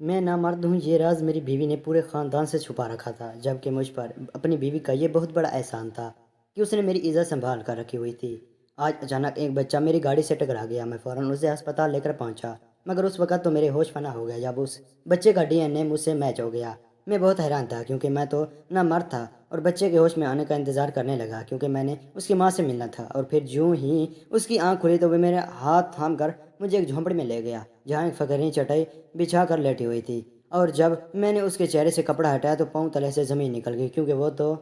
میں نامرد ہوں یہ راز میری بیوی نے پورے خاندان سے چھپا رکھا تھا، جبکہ مجھ پر اپنی بیوی کا یہ بہت بڑا احسان تھا کہ اس نے میری عزت سنبھال کر رکھی ہوئی تھی۔ آج اچانک ایک بچہ میری گاڑی سے ٹکرا گیا، میں فوراً اسے ہسپتال لے کر پہنچا، مگر اس وقت تو میرے ہوش فنا ہو گیا جب اس بچے کا ڈی این اے مجھ سے میچ ہو گیا۔ میں بہت حیران تھا کیونکہ میں تو نامرد تھا اور بچے کے ہوش میں آنے کا انتظار کرنے لگا کیونکہ میں نے اس کی ماں سے ملنا تھا، اور پھر جوں ہی اس کی آنکھ کھلی تو وہ میرے ہاتھ تھام کر مجھے ایک جھونپڑی میں لے گیا جہاں ایک فقیرین چٹائی بچھا کر لیٹی ہوئی تھی، اور جب میں نے اس کے چہرے سے کپڑا ہٹایا تو پاؤں تلے سے زمین نکل گئی کیونکہ وہ تو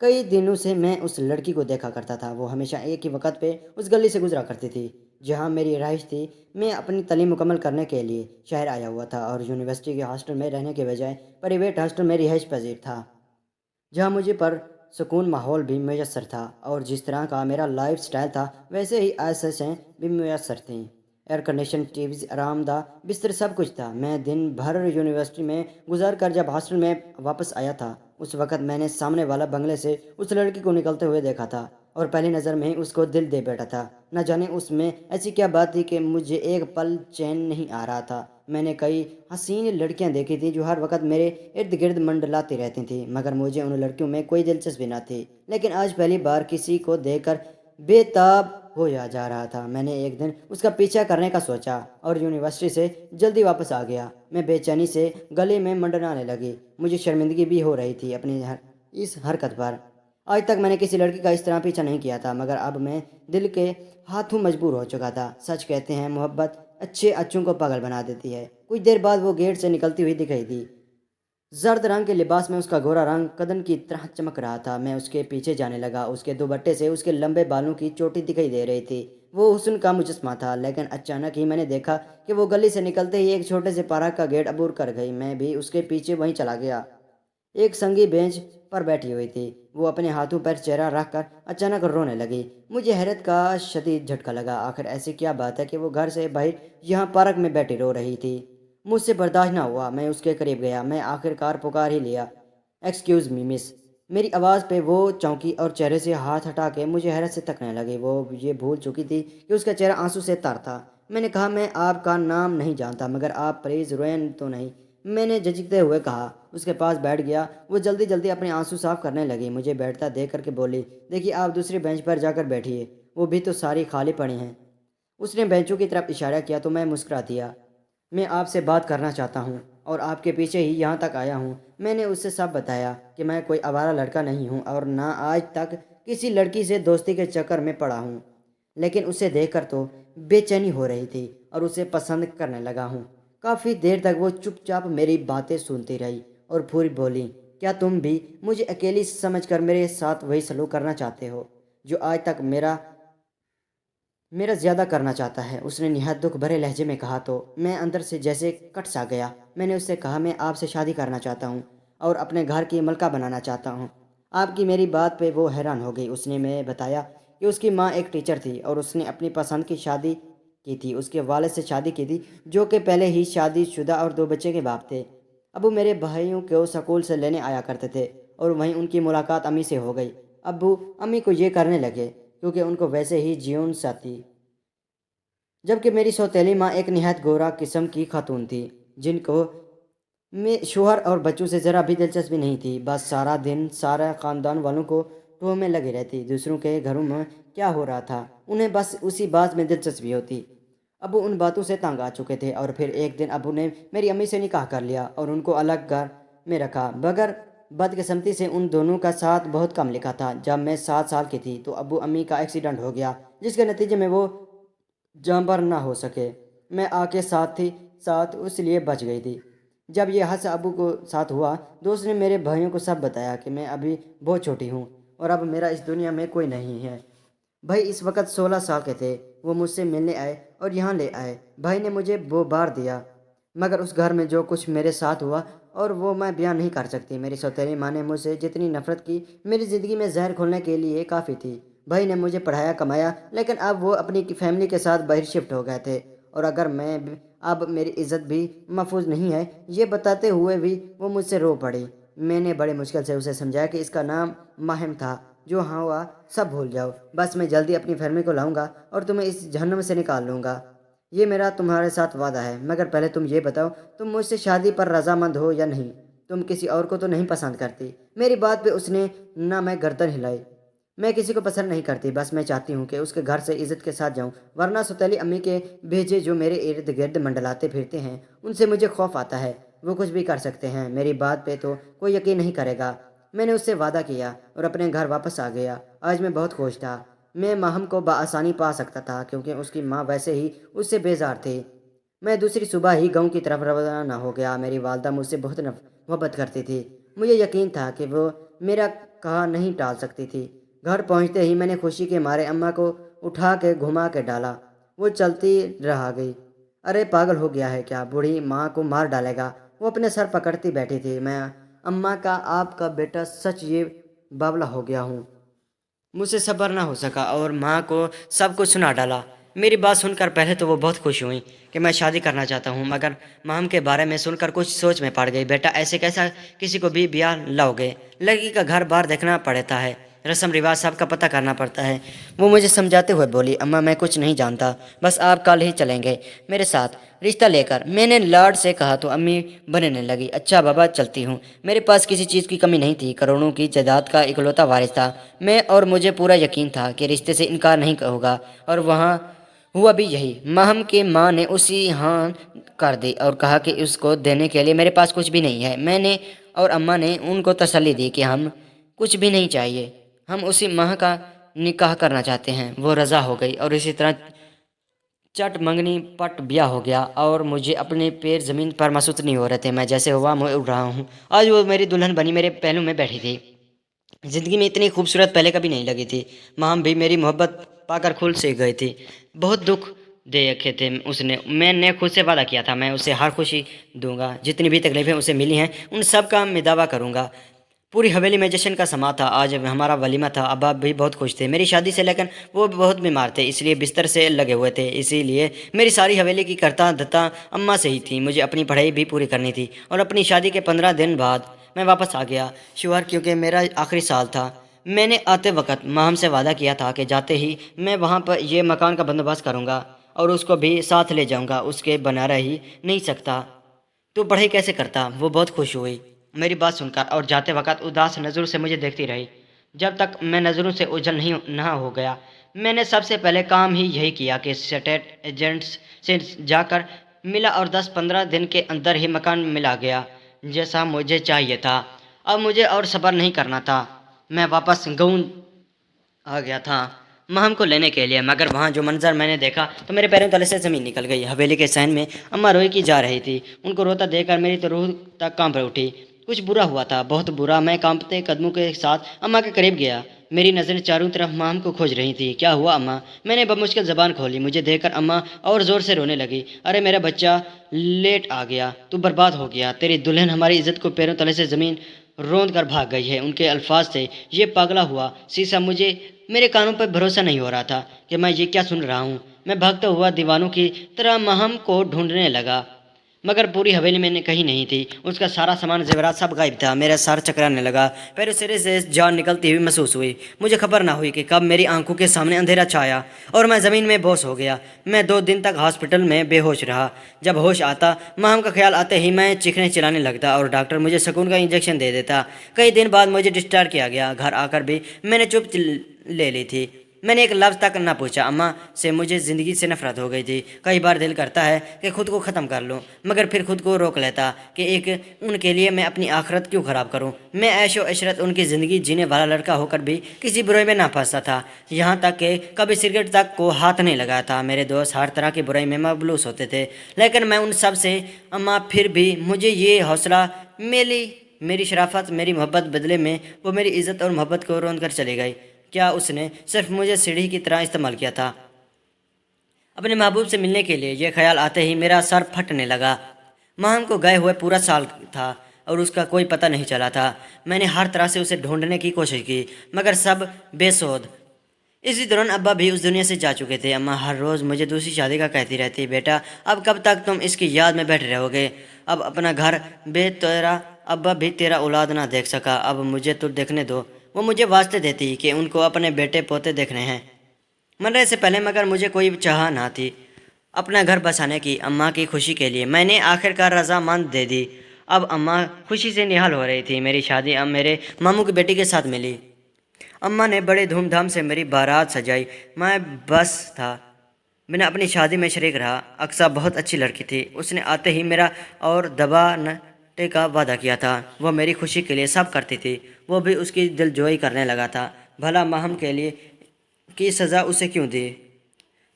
کئی دنوں سے میں اس لڑکی کو دیکھا کرتا تھا۔ وہ ہمیشہ ایک ہی وقت پہ اس گلی سے گزرا کرتی تھی جہاں میری رہائش تھی۔ میں اپنی تعلیم مکمل کرنے کے لیے شہر آیا ہوا تھا اور یونیورسٹی کے ہاسٹل میں رہنے کے بجائے پرائیویٹ ہاسٹل میں رہائش پذیر تھا جہاں مجھے پر سکون ماحول بھی میسر تھا، اور جس طرح کا میرا لائف سٹائل تھا ویسے ہی آسائشیں بھی میسر تھیں۔ ایئر کنڈیشن، ٹی وی، آرام دہ بستر، سب کچھ تھا۔ میں دن بھر یونیورسٹی میں گزار کر جب ہاسٹل میں واپس آیا تھا اس وقت میں نے سامنے والا بنگلے سے اس لڑکی کو نکلتے ہوئے دیکھا تھا اور پہلی نظر میں ہی اس کو دل دے بیٹھا تھا۔ نہ جانے اس میں ایسی کیا بات تھی کہ مجھے ایک پل چین نہیں آ رہا تھا۔ میں نے کئی حسین لڑکیاں دیکھی تھیں جو ہر وقت میرے ارد گرد منڈلاتی رہتی تھیں، مگر مجھے ان لڑکیوں میں کوئی دلچسپی نہ تھی۔ لیکن آج پہلی بار کسی کو دیکھ کر بے تاب ہو جا رہا تھا۔ میں نے ایک دن اس کا پیچھا کرنے کا سوچا اور یونیورسٹی سے جلدی واپس آ گیا۔ میں بے چینی سے گلے میں منڈلانے لگی، مجھے شرمندگی بھی ہو رہی تھی اپنی اس حرکت پر۔ آج تک میں نے کسی لڑکی کا اس طرح پیچھا نہیں کیا تھا، مگر اب میں دل کے ہاتھوں مجبور ہو چکا تھا۔ سچ کہتے ہیں محبت اچھے اچھوں کو پاگل بنا دیتی ہے۔ کچھ دیر بعد وہ گیٹ سے نکلتی ہوئی دکھائی دی۔ زرد رنگ کے لباس میں اس کا گورا رنگ قدن کی طرح چمک رہا تھا۔ میں اس کے پیچھے جانے لگا۔ اس کے دوپٹے سے اس کے لمبے بالوں کی چوٹی دکھائی دے رہی تھی۔ وہ حسن کا مجسمہ تھا، لیکن اچانک ہی میں نے دیکھا کہ وہ گلی سے نکلتے ہی ایک چھوٹے سے پارک کا گیٹ عبور کر گئی۔ میں بھی اس کے پیچھے وہیں چلا گیا۔ ایک سنگی بینچ پر بیٹھی ہوئی تھی، وہ اپنے ہاتھوں پر چہرہ رکھ کر اچانک رونے لگی۔ مجھے حیرت کا شدید جھٹکا لگا۔ آخر ایسی کیا بات ہے کہ وہ گھر سے باہر یہاں پارک میں بیٹھی رو رہی تھی؟ مجھ سے برداشت نہ ہوا، میں اس کے قریب گیا۔ میں آخر کار پکار ہی لیا، ایکسکیوز می مس۔ میری آواز پہ وہ چونکی اور چہرے سے ہاتھ ہٹا کے مجھے حیرت سے تکنے لگی۔ وہ یہ بھول چکی تھی کہ اس کا چہرہ آنسو سے تر تھا۔ میں نے کہا، میں آپ کا نام نہیں جانتا، مگر آپ پلیز روئیں تو نہیں، میں نے جھجکتے ہوئے کہا۔ اس کے پاس بیٹھ گیا۔ وہ جلدی جلدی اپنے آنسو صاف کرنے لگی۔ مجھے بیٹھتا دیکھ کر کے بولی، دیکھیے آپ دوسری بینچ پر جا کر بیٹھیے، وہ بھی تو ساری خالی پڑی ہیں۔ اس نے بینچوں کی طرف اشارہ کیا تو میں مسکرا دیا۔ میں آپ سے بات کرنا چاہتا ہوں اور آپ کے پیچھے ہی یہاں تک آیا ہوں۔ میں نے اس سے سب بتایا کہ میں کوئی آوارہ لڑکا نہیں ہوں اور نہ آج تک کسی لڑکی سے دوستی کے چکر میں پڑا ہوں، لیکن اسے دیکھ کر تو بے چینی ہو رہی تھی اور اسے پسند کرنے لگا ہوں۔ کافی دیر تک وہ چپ چاپ میری باتیں سنتی رہی اور پھر بولی، کیا تم بھی مجھے اکیلی سمجھ کر میرے ساتھ وہی سلوک کرنا چاہتے ہو جو آج تک میرا زیادہ کرنا چاہتا ہے؟ اس نے نہایت دکھ بھرے لہجے میں کہا تو میں اندر سے جیسے کٹ سا گیا۔ میں نے اس سے کہا، میں آپ سے شادی کرنا چاہتا ہوں اور اپنے گھر کی ملکہ بنانا چاہتا ہوں۔ آپ کی میری بات پہ وہ حیران ہو گئی۔ اس نے میں بتایا کہ اس کی ماں ایک ٹیچر تھی اور اس نے اپنی پسند کی شادی کی تھی، اس کے والد سے شادی کی تھی جو کہ پہلے ہی شادی شدہ اور دو بچے کے باپ تھے۔ ابو میرے بھائیوں کو سکول سے لینے آیا کرتے تھے اور وہیں ان کی ملاقات امی سے ہو گئی۔ ابو امی کو یہ کرنے لگے کیونکہ ان کو ویسے ہی جیون سا تھی، جبکہ میری سوتیلی ماں ایک نہایت گورا قسم کی خاتون تھی جن کو میں شوہر اور بچوں سے ذرا بھی دلچسپی نہیں تھی۔ بس سارا دن سارا خاندان والوں کو ٹوہ میں لگی رہتی، دوسروں کے گھروں میں کیا ہو رہا تھا انہیں بس اسی بات میں دلچسپی ہوتی۔ ابو ان باتوں سے تنگ آ چکے تھے اور پھر ایک دن ابو نے میری امی سے نکاح کر لیا اور ان کو الگ گھر میں رکھا، مگر بدقسمتی سے ان دونوں کا ساتھ بہت کم لکھا تھا۔ جب میں 7 سال کی تھی تو ابو امی کا ایکسیڈنٹ ہو گیا جس کے نتیجے میں وہ جانبر نہ ہو سکے۔ میں آ کے ساتھ تھی، ساتھ اس لیے بچ گئی تھی۔ جب یہ حادثہ ابو کو ساتھ ہوا دوست نے میرے بھائیوں کو سب بتایا کہ میں ابھی بہت چھوٹی ہوں اور اب میرا اس دنیا میں کوئی نہیں ہے۔ بھائی اس وقت 16 سال کے تھے۔ وہ مجھ سے ملنے آئے اور یہاں لے آئے۔ بھائی نے مجھے وہ بار دیا، مگر اس گھر میں جو کچھ میرے ساتھ ہوا اور وہ میں بیان نہیں کر سکتی۔ میری سوتیلی ماں نے مجھ سے جتنی نفرت کی میری زندگی میں زہر کھولنے کے لیے کافی تھی۔ بھائی نے مجھے پڑھایا کمایا، لیکن اب وہ اپنی فیملی کے ساتھ باہر شفٹ ہو گئے تھے، اور اگر میں اب میری عزت بھی محفوظ نہیں ہے یہ بتاتے ہوئے بھی وہ مجھ سے رو پڑی۔ میں نے بڑے مشکل سے اسے سمجھایا کہ اس کا نام ماہم تھا، جو ہوا سب بھول جاؤ، بس میں جلدی اپنی فیملی کو لاؤں گا اور تمہیں اس جہنم سے نکال لوں گا۔ یہ میرا تمہارے ساتھ وعدہ ہے، مگر پہلے تم یہ بتاؤ، تم مجھ سے شادی پر رضامند ہو یا نہیں؟ تم کسی اور کو تو نہیں پسند کرتی؟ میری بات پہ اس نے نہ میں گردن ہلائی۔ میں کسی کو پسند نہیں کرتی، بس میں چاہتی ہوں کہ اس کے گھر سے عزت کے ساتھ جاؤں، ورنہ سوتیلی امی کے بھیجے جو میرے ارد گرد منڈلاتے پھرتے ہیں، ان سے مجھے خوف آتا ہے۔ وہ کچھ بھی کر سکتے ہیں، میری بات پہ تو کوئی یقین نہیں کرے گا۔ میں نے اس سے وعدہ کیا اور اپنے گھر واپس آ گیا۔ آج میں بہت خوش تھا۔ میں ماہم کو بآسانی پا سکتا تھا کیونکہ اس کی ماں ویسے ہی اس سے بیزار تھی۔ میں دوسری صبح ہی گاؤں کی طرف روانہ ہو گیا۔ میری والدہ مجھ سے بہت محبت کرتی تھی۔ مجھے یقین تھا کہ وہ میرا کہا نہیں ٹال سکتی تھی۔ گھر پہنچتے ہی میں نے خوشی کے مارے اماں کو اٹھا کے گھما کے ڈالا۔ وہ چلتی رہ گئی۔ ارے پاگل ہو گیا ہے کیا؟ بوڑھی ماں کو مار ڈالے گا؟ وہ اپنے سر پکڑتی بیٹھی تھی۔ میں اماں کا آپ کا بیٹا سچ یہ باولا ہو گیا ہوں۔ مجھ سے صبر نہ ہو سکا اور ماں کو سب کچھ سنا ڈالا۔ میری بات سن کر پہلے تو وہ بہت خوش ہوئیں کہ میں شادی کرنا چاہتا ہوں، مگر ماہم کے بارے میں سن کر کچھ سوچ میں پڑ گئی۔ بیٹا ایسے کیسا کسی کو بھی بیاہ لاؤ گے؟ لڑکی کا گھر بار دیکھنا پڑتا ہے، رسم رواج سب کا پتہ کرنا پڑتا ہے۔ وہ مجھے سمجھاتے ہوئے بولی، اماں میں کچھ نہیں جانتا، بس آپ کل ہی چلیں گے میرے ساتھ رشتہ لے کر۔ میں نے لاڈ سے کہا تو امی بننے لگی۔ اچھا بابا چلتی ہوں۔ میرے پاس کسی چیز کی کمی نہیں تھی، کروڑوں کی جائیداد کا اکلوتا وارث تھا میں، اور مجھے پورا یقین تھا کہ رشتے سے انکار نہیں ہوگا، اور وہاں ہوا بھی یہی۔ ماہم کی ماں نے اسی ہاں کر دی اور کہا کہ اس کو دینے کے لیے میرے پاس کچھ بھی نہیں ہے۔ میں نے اور اماں نے ان کو تسلی دی کہ ہم کچھ بھی نہیں چاہیے، ہم اسی ماہ کا نکاح کرنا چاہتے ہیں۔ وہ رضا ہو گئی اور اسی طرح چٹ منگنی پٹ بیاہ ہو گیا، اور مجھے اپنے پیر زمین پر محسوس نہیں ہو رہے تھے۔ میں جیسے ہوا میں اڑ رہا ہوں۔ آج وہ میری دلہن بنی میرے پہلو میں بیٹھی تھی۔ زندگی میں اتنی خوبصورت پہلے کبھی نہیں لگی تھی۔ ماہم بھی میری محبت پا کر کھل سے گئی تھی۔ بہت دکھ دیکھے تھے اس نے۔ میں نے خود سے وعدہ کیا تھا میں اسے ہر خوشی دوں گا، جتنی بھی تکلیفیں اسے ملی ہیں ان سب کا میں دعویٰ کروں گا۔ پوری حویلی میں جشن کا سما تھا۔ آج ہمارا ولیمہ تھا۔ ابا بھی بہت خوش تھے میری شادی سے، لیکن وہ بہت بیمار تھے، اس لیے بستر سے لگے ہوئے تھے۔ اسی لیے میری ساری حویلی کی کرتا دھتا اماں سے ہی تھی۔ مجھے اپنی پڑھائی بھی پوری کرنی تھی، اور اپنی شادی کے 15 دن بعد میں واپس آ گیا شوہر، کیونکہ میرا آخری سال تھا۔ میں نے آتے وقت ماہم سے وعدہ کیا تھا کہ جاتے ہی میں وہاں پر یہ مکان کا بندوبست کروں گا اور اس کو بھی ساتھ لے جاؤں گا، اس کے بنا رہ ہی نہیں سکتا۔ تو پڑھائی کیسے کرتا؟ وہ بہت خوش ہوئی میری بات سن کر، اور جاتے وقت اداس نظروں سے مجھے دیکھتی رہی جب تک میں نظروں سے اوجھل نہ ہو گیا۔ میں نے سب سے پہلے کام ہی یہی کیا کہ اسٹیٹ ایجنٹس سے جا کر ملا، اور 10-15 دن کے اندر ہی مکان ملا گیا جیسا مجھے چاہیے تھا۔ اب مجھے اور صبر نہیں کرنا تھا۔ میں واپس گاؤں آ گیا تھا ماہم کو لینے کے لیے، مگر وہاں جو منظر میں نے دیکھا تو میرے پیروں تلے سے زمین نکل گئی۔ حویلی کے صحن میں اماں روئی کی جا رہی تھی۔ ان کو روتا دیکھ کر میری تو روح تک کانپ اٹھی۔ کچھ برا ہوا تھا، بہت برا۔ میں کانپتے قدموں کے ساتھ اماں کے قریب گیا۔ میری نظریں چاروں طرف ماہم کو کھوج رہی تھیں۔ کیا ہوا اماں؟ میں نے بمشکل زبان کھولی۔ مجھے دیکھ کر اماں اور زور سے رونے لگی۔ ارے میرا بچہ لیٹ آ گیا، تو برباد ہو گیا۔ تیری دلہن ہماری عزت کو پیروں تلے سے زمین روند کر بھاگ گئی ہے۔ ان کے الفاظ تھے یہ پاگلا ہوا سیسا۔ مجھے میرے کانوں پر بھروسہ نہیں ہو رہا تھا کہ میں یہ کیا سن رہا ہوں۔ میں بھاگتا ہوا دیوانوں کی طرح ماہم کو ڈھونڈنے لگا، مگر پوری حویلی میں نے کہیں نہیں تھی۔ اس کا سارا سامان زیورات سب غائب تھا۔ میرا سر چکرانے لگا، پیروں سرے سے جان نکلتی ہوئی محسوس ہوئی۔ مجھے خبر نہ ہوئی کہ کب میری آنکھوں کے سامنے اندھیرا چھایا اور میں زمین میں بوس ہو گیا۔ میں 2 دن تک ہاسپٹل میں بے ہوش رہا۔ جب ہوش آتا ماہم کا خیال آتے ہی میں چیخنے چلانے لگتا، اور ڈاکٹر مجھے سکون کا انجیکشن دے دیتا۔ کئی دن بعد مجھے ڈسچارج کیا گیا۔ گھر آ کر بھی میں نے چپ لے لی تھی۔ میں نے ایک لفظ تک نہ پوچھا۔ اماں سے مجھے زندگی سے نفرت ہو گئی تھی۔ کئی بار دل کرتا ہے کہ خود کو ختم کر لوں، مگر پھر خود کو روک لیتا کہ ان کے لیے میں اپنی آخرت کیوں خراب کروں۔ میں عیش و عشرت ان کی زندگی جینے والا لڑکا ہو کر بھی کسی برائی میں نہ پھنستا تھا، یہاں تک کہ کبھی سگریٹ تک کو ہاتھ نہیں لگایا تھا۔ میرے دوست ہر طرح کی برائی میں ملوث ہوتے تھے، لیکن میں ان سب سے اماں پھر بھی مجھے یہ حوصلہ میری شرافت، میری محبت بدلے میں وہ میری عزت اور محبت کو روند کر چلی گئی۔ کیا اس نے صرف مجھے سیڑھی کی طرح استعمال کیا تھا؟ اپنے محبوب سے ملنے کے لیے یہ خیال آتے ہی میرا سر پھٹنے لگا۔ ماہم کو گئے ہوئے پورا سال تھا اور اس کا کوئی پتہ نہیں چلا تھا۔ میں نے ہر طرح سے اسے ڈھونڈنے کی کوشش کی، مگر سب بے سود۔ اسی دوران ابا بھی اس دنیا سے جا چکے تھے۔ اماں ہر روز مجھے دوسری شادی کا کہتی رہتی، بیٹا اب کب تک تم اس کی یاد میں بیٹھے رہو گے؟ اب اپنا گھر بے تیرا ابا بھی تیرا اولاد نہ دیکھ سکا، اب مجھے تو دیکھنے دو۔ وہ مجھے واسطے دیتی کہ ان کو اپنے بیٹے پوتے دیکھنے ہیں مرنے سے پہلے، مگر مجھے کوئی چاہ نہ تھی۔ اپنا گھر بسانے کی اماں کی خوشی کے لیے میں نے آخر کار رضامند دے دی۔ اب اماں خوشی سے نہال ہو رہی تھی۔ میری شادی اب میرے ماموں کی بیٹی کے ساتھ ملی۔ اماں نے بڑے دھوم دھام سے میری بارات سجائی۔ میں بس تھا، میں نے اپنی شادی میں شریک رہا۔ اقصیٰ بہت اچھی لڑکی تھی۔ اس نے آتے ہی میرا اور دبانے کا وعدہ کیا تھا۔ وہ میری خوشی کے لیے سب کرتی تھی۔ وہ بھی اس کی دلجوئی کرنے لگا تھا۔ بھلا ماہم کے لیے کی سزا اسے کیوں دی؟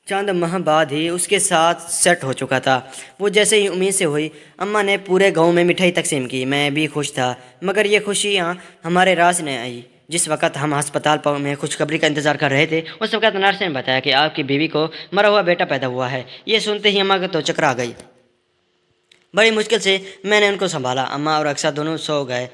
چند ماہ بعد ہی اس کے ساتھ سیٹ ہو چکا تھا۔ وہ جیسے ہی امید سے ہوئی، اماں نے پورے گاؤں میں مٹھائی تقسیم کی۔ میں بھی خوش تھا، مگر یہ خوشیاں ہمارے راز نے آئی۔ جس وقت ہم ہسپتال میں خوشخبری کا انتظار کر رہے تھے، اس وقت نرس نے بتایا کہ آپ کی بیوی کو مرا ہوا بیٹا پیدا ہوا ہے۔ یہ سنتے ہی اماں تو چکر آ گئی۔ بڑی مشکل سے میں نے ان کو سنبھالا۔ اماں اور اقصیٰ دونوں سو گئے۔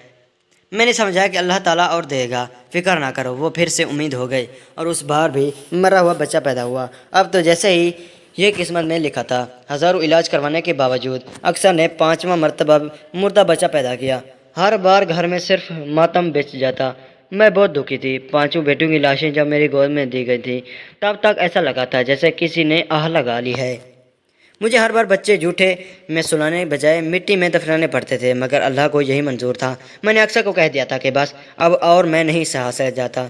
میں نے سمجھا کہ اللہ تعالیٰ اور دے گا، فکر نہ کرو۔ وہ پھر سے امید ہو گئی اور اس بار بھی مرا ہوا بچہ پیدا ہوا۔ اب تو جیسے ہی یہ قسمت میں لکھا تھا۔ ہزاروں علاج کروانے کے باوجود اقصیٰ نے 5واں مرتبہ مردہ بچہ پیدا کیا۔ ہر بار گھر میں صرف ماتم بچ جاتا۔ میں بہت دکھی تھی۔ 5 بیٹوں کی لاشیں جب میری گود میں دی گئی تھی، تب تک ایسا لگا تھا جیسے کسی نے آہ لگا لی ہے۔ مجھے ہر بار بچے جھوٹے میں سلانے بجائے مٹی میں دفنانے پڑتے تھے، مگر اللہ کو یہی منظور تھا۔ میں نے اقصیٰ کو کہہ دیا تھا کہ بس اب اور میں نہیں سہ جاتا۔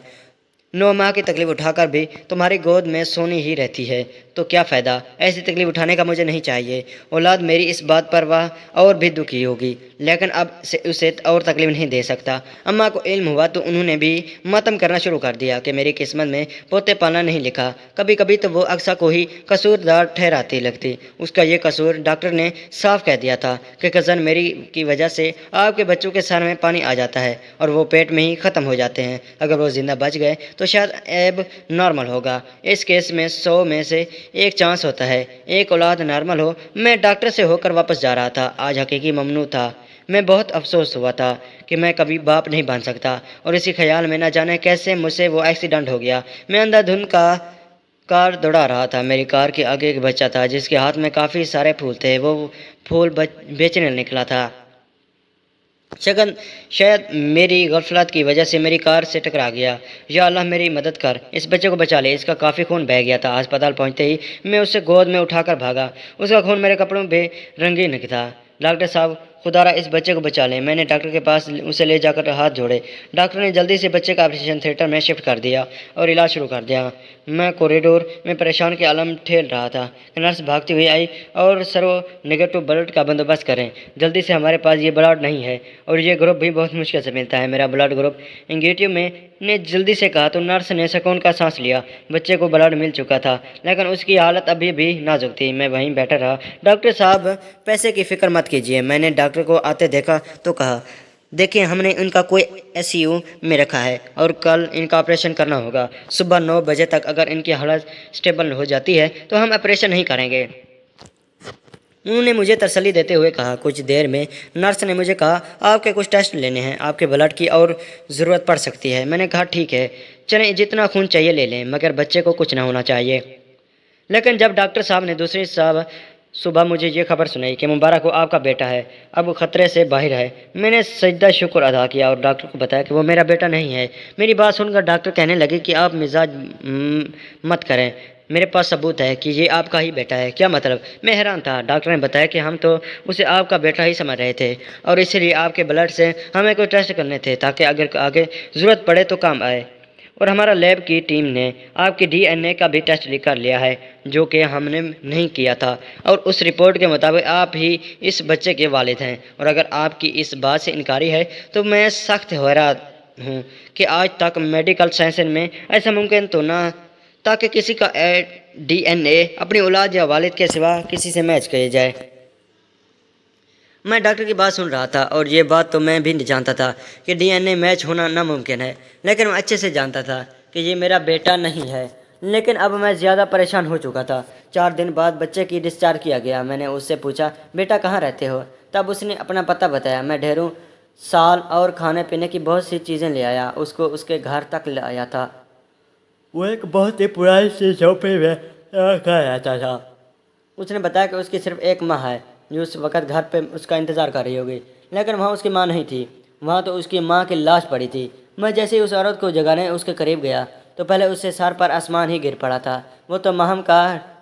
9 ماہ کی تکلیف اٹھا کر بھی تمہاری گود میں سونی ہی رہتی ہے تو کیا فائدہ؟ ایسی تکلیف اٹھانے کا مجھے نہیں چاہیے۔ اولاد میری اس بات پر وہ اور بھی دکھی ہوگی، لیکن اب اسے اور تکلیف نہیں دے سکتا۔ اماں کو علم ہوا تو انہوں نے بھی ماتم کرنا شروع کر دیا کہ میری قسمت میں پوتے پالنا نہیں لکھا۔ کبھی کبھی تو وہ اقصیٰ کو ہی قصوردار ٹھہراتی لگتی۔ اس کا یہ قصور ڈاکٹر نے صاف کہہ دیا تھا کہ کزن میری کی وجہ سے آپ کے بچوں کے سر میں پانی آ جاتا ہے اور وہ پیٹ میں ہی ختم ہو جاتے ہیں۔ اگر وہ زندہ بچ گئے تو شاید ایب نارمل ہوگا۔ اس کیس میں 100 میں سے 1 چانس ہوتا ہے ایک اولاد نارمل ہو۔ میں ڈاکٹر سے ہو کر واپس جا رہا تھا۔ آج حقیقی ممنوع تھا۔ میں بہت افسوس ہوا تھا کہ میں کبھی باپ نہیں بن سکتا، اور اسی خیال میں نہ جانے کیسے مجھ سے وہ ایکسیڈنٹ ہو گیا۔ میں اندھا دھند کار دوڑا رہا تھا۔ میری کار کے آگے ایک بچہ تھا جس کے ہاتھ میں کافی سارے پھول تھے۔ وہ پھول بیچنے نکلا تھا۔ شاید میری غفلت کی وجہ سے میری کار سے ٹکرا گیا۔ یا اللہ میری مدد کر، اس بچے کو بچا لے، اس کا کافی خون بہہ گیا تھا۔ ہسپتال پہنچتے ہی میں اسے گود میں اٹھا کر بھاگا۔ اس کا خون میرے کپڑوں پہ رنگین تھا۔ ڈاکٹر صاحب، خدا را اس بچے کو بچا لیں۔ میں نے ڈاکٹر کے پاس اسے لے جا کر ہاتھ جوڑے۔ ڈاکٹر نے جلدی سے بچے کا آپریشن تھیٹر میں شفٹ کر دیا اور علاج شروع کر دیا۔ میں کوریڈور میں پریشان کے عالم ٹھیل رہا تھا کہ نرس بھاگتی ہوئی آئی اور سرو نیگیٹو بلڈ کا بندوبست کریں جلدی سے، ہمارے پاس یہ بلڈ نہیں ہے اور یہ گروپ بھی بہت مشکل سے ملتا ہے۔ میرا بلڈ گروپ انگیٹیو میں نے جلدی سے کہا تو نرس نے سکون کا سانس لیا۔ بچے کو بلڈ مل چکا تھا لیکن اس کی حالت ابھی بھی نازک تھی۔ میں وہیں بیٹھا رہا۔ ڈاکٹر صاحب، پیسے کی فکر مت کیجیے۔ میں نے ڈاکٹر کو آتے دیکھا تو کہا، دیکھیں ہم نے ان کا کوئی ICU میں رکھا ہے اور کل ان کا آپریشن کرنا ہوگا۔ صبح 9 بجے تک اگر ان کی حالت سٹیبل ہو جاتی ہے تو ہم آپریشن نہیں کریں گے۔ انہوں نے مجھے تسلی دیتے ہوئے کہا۔ کچھ دیر میں نرس نے مجھے کہا، آپ کے کچھ ٹیسٹ لینے ہیں، آپ کے بلڈ کی اور ضرورت پڑ سکتی ہے۔ میں نے کہا ٹھیک ہے، چلیں جتنا خون چاہیے لے لیں، مگر بچے کو کچھ نہ ہونا چاہیے۔ لیکن جب ڈاکٹر صاحب نے دوسری صبح مجھے یہ خبر سنائی کہ مبارک ہو، آپ کا بیٹا ہے، اب خطرے سے باہر ہے، میں نے سجدہ شکر ادا کیا اور ڈاکٹر کو بتایا کہ وہ میرا بیٹا نہیں ہے۔ میری بات سن کر ڈاکٹر کہنے لگے کہ آپ مزاج مت کریں، میرے پاس ثبوت ہے کہ یہ آپ کا ہی بیٹا ہے۔ کیا مطلب؟ میں حیران تھا۔ ڈاکٹر نے بتایا کہ ہم تو اسے آپ کا بیٹا ہی سمجھ رہے تھے اور اسی لیے آپ کے بلڈ سے ہمیں کوئی ٹیسٹ کرنے تھے تاکہ اگر آگے ضرورت پڑے تو کام آئے۔ اور ہمارا لیب کی ٹیم نے آپ کی DNA کا بھی ٹیسٹ کر لیا ہے، جو کہ ہم نے نہیں کیا تھا، اور اس رپورٹ کے مطابق آپ ہی اس بچے کے والد ہیں۔ اور اگر آپ کی اس بات سے انکاری ہے تو میں سخت حیران ہوں کہ آج تک میڈیکل سائنس میں ایسا ممکن تو نہ تاکہ کسی کا DNA اپنی اولاد یا والد کے سوا کسی سے میچ کیا جائے۔ میں ڈاکٹر کی بات سن رہا تھا اور یہ بات تو میں بھی جانتا تھا کہ DNA میچ ہونا ناممکن ہے، لیکن میں اچھے سے جانتا تھا کہ یہ میرا بیٹا نہیں ہے۔ لیکن اب میں زیادہ پریشان ہو چکا تھا۔ 4 دن بعد بچے کی ڈسچارج کیا گیا۔ میں نے اس سے پوچھا، بیٹا کہاں رہتے ہو؟ تب اس نے اپنا پتہ بتایا۔ میں ڈھیروں سال اور کھانے پینے کی بہت سی چیزیں لے آیا، اس کو اس کے گھر تک لے آیا تھا۔ وہ ایک بہت ہی پرانی سی جھوپڑی میں رہا رہتا تھا۔ اس نے بتایا کہ اس کی صرف ایک ماں ہے جو اس وقت گھر پہ اس کا انتظار کر رہی ہوگی، لیکن وہاں اس کی ماں نہیں تھی، وہاں تو اس کی ماں کی لاش پڑی تھی۔ میں جیسے ہی اس عورت کو جگانے اس کے قریب گیا تو پہلے اس سے سر پر آسمان ہی گر پڑا تھا۔ وہ تو ماہم کا